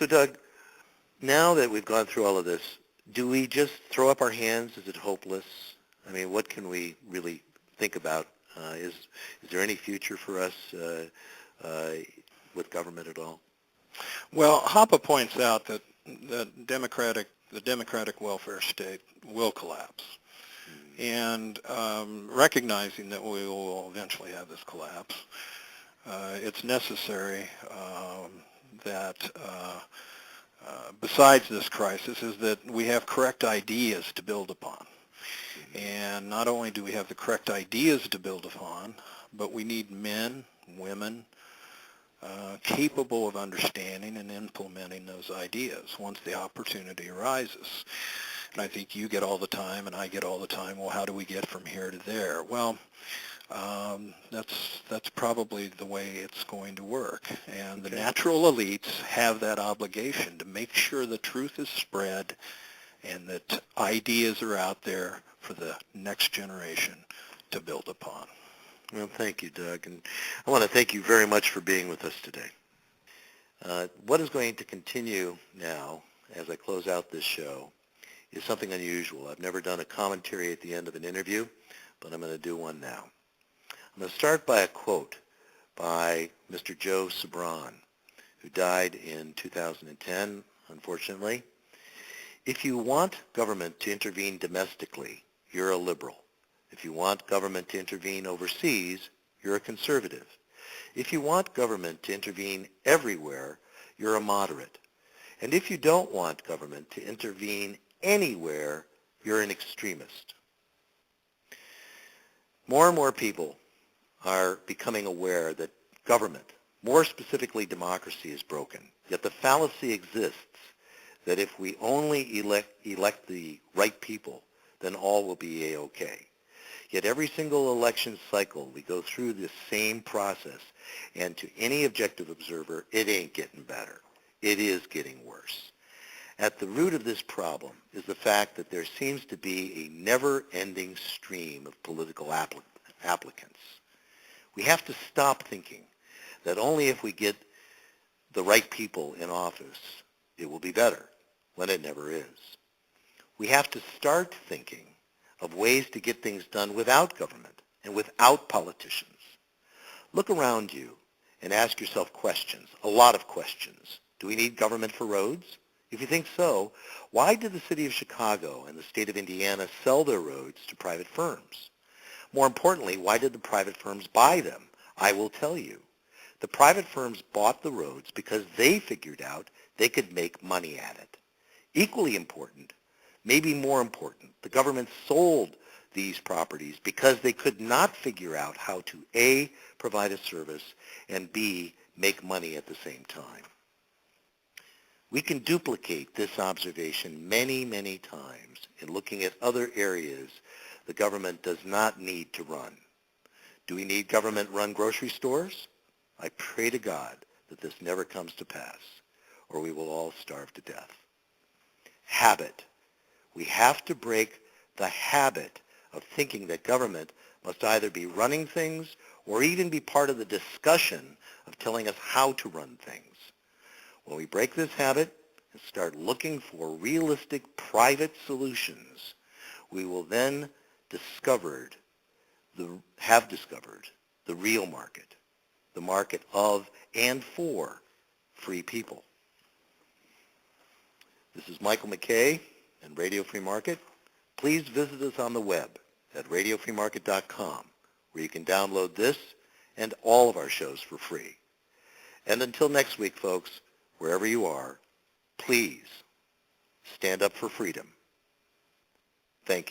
So, Doug, now that we've gone through all of this, do we just throw up our hands? Is it hopeless? I mean, what can we really think about? Is there any future for us with government at all? Well, Hoppe points out that the democratic welfare state will collapse. And recognizing that we will eventually have this collapse, it's necessary that besides this crisis is that we have correct ideas to build upon. And not only do we have the correct ideas to build upon, but we need men, women, capable of understanding and implementing those ideas once the opportunity arises. And I think you get all the time, and I get all the time, well, how do we get from here to there? Well, that's probably the way it's going to work. And the natural elites have that obligation to make sure the truth is spread and that ideas are out there for the next generation to build upon. Well, thank you, Doug. And I want to thank you very much for being with us today. What is going to continue now as I close out this show is something unusual. I've never done a commentary at the end of an interview, but I'm going to do one now. I'm going to start by a quote by Mr. Joe Sobran, who died in 2010, unfortunately. If you want government to intervene domestically, you're a liberal. If you want government to intervene overseas, you're a conservative. If you want government to intervene everywhere, you're a moderate. And if you don't want government to intervene anywhere, you're an extremist. More and more people are becoming aware that government, more specifically democracy, is broken. Yet the fallacy exists that if we only elect the right people, then all will be A-OK. Yet every single election cycle, we go through this same process, and to any objective observer, it ain't getting better. It is getting worse. At the root of this problem is the fact that there seems to be a never-ending stream of political applicants. We have to stop thinking that only if we get the right people in office, it will be better, when it never is. We have to start thinking of ways to get things done without government and without politicians. Look around you and ask yourself questions, a lot of questions. Do we need government for roads? If you think so, why did the city of Chicago and the state of Indiana sell their roads to private firms? More importantly, why did the private firms buy them? I will tell you. The private firms bought the roads because they figured out they could make money at it. Equally important, maybe more important, the government sold these properties because they could not figure out how to A, provide a service, and B, make money at the same time. We can duplicate this observation many, many times in looking at other areas the government does not need to run. Do we need government-run grocery stores? I pray to God that this never comes to pass, or we will all starve to death. Habit. We have to break the habit of thinking that government must either be running things or even be part of the discussion of telling us how to run things. When we break this habit and start looking for realistic private solutions, we will then have discovered the real market, the market of and for free people. This is Michael McKay and Radio Free Market. Please visit us on the web at radiofreemarket.com, where you can download this and all of our shows for free. And until next week, folks, wherever you are, please stand up for freedom. Thank you.